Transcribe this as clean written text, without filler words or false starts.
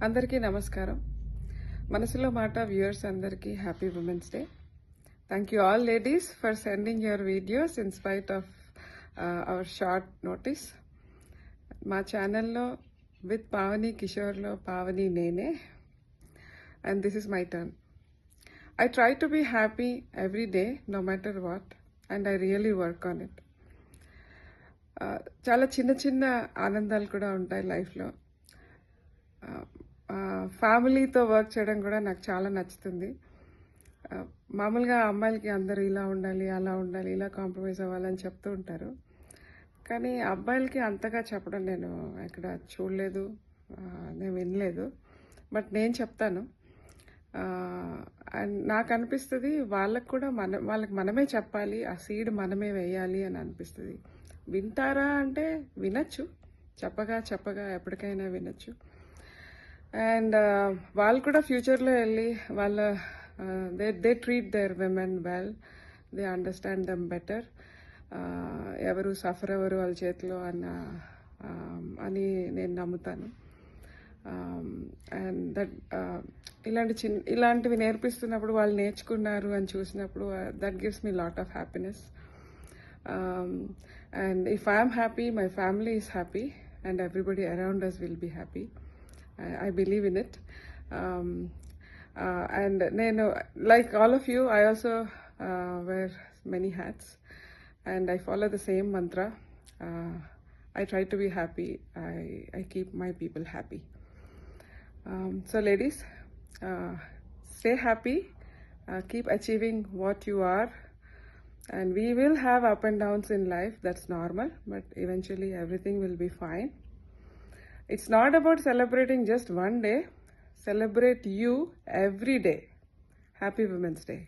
అందరికీ నమస్కారం. మనసులో మాట వ్యూయర్స్ అందరికీ happy women's day. Thank you all ladies for sending your videos in spite of our short notice. మా ఛానల్లో విత్ పావని కిషోర్లో పావని నేనే, and this is my turn. I try to be happy every day, no matter what, and I really work on it. చాలా చిన్న చిన్న ఆనందాలు కూడా ఉంటాయి లైఫ్లో. ఫ్యామిలీతో వర్క్ చేయడం కూడా నాకు చాలా నచ్చుతుంది. మామూలుగా అమ్మాయిలకి అందరూ ఇలా ఉండాలి, అలా ఉండాలి, ఇలా కాంప్రమైజ్ అవ్వాలని చెప్తూ ఉంటారు. కానీ అబ్బాయిలకి అంతగా చెప్పడం నేను ఎక్కడ చూడలేదు, నేను వినలేదు. బట్ నేను చెప్తాను. అండ్ నాకు అనిపిస్తుంది వాళ్ళకి కూడా వాళ్ళకి మనమే చెప్పాలి, ఆ సీడ్ మనమే వేయాలి అని అనిపిస్తుంది. వింటారా అంటే వినొచ్చు, చెప్పగా ఎప్పటికైనా వినొచ్చు. అండ్ వాళ్ళు కూడా ఫ్యూచర్లో వెళ్ళి వాళ్ళ they treat their women well, they understand them better. ఎవరు సఫర్ ఎవరు వాళ్ళ చేతిలో అని నేను నమ్ముతాను. అండ్ దట్ ఇలాంటివి నేర్పిస్తున్నప్పుడు వాళ్ళు నేర్చుకున్నారు అని చూసినప్పుడు that gives me lot of happiness. And if I'm happy, my family is happy, and everybody around us will be happy. I believe in it. And nenu, like all of you, I also wear many hats, and I follow the same mantra. I try to be happy. I keep my people happy. So ladies, stay happy, keep achieving what you are, and we will have up and downs in life. That's normal, but eventually everything will be fine. It's not about celebrating just one day. Celebrate you every day. Happy Women's Day.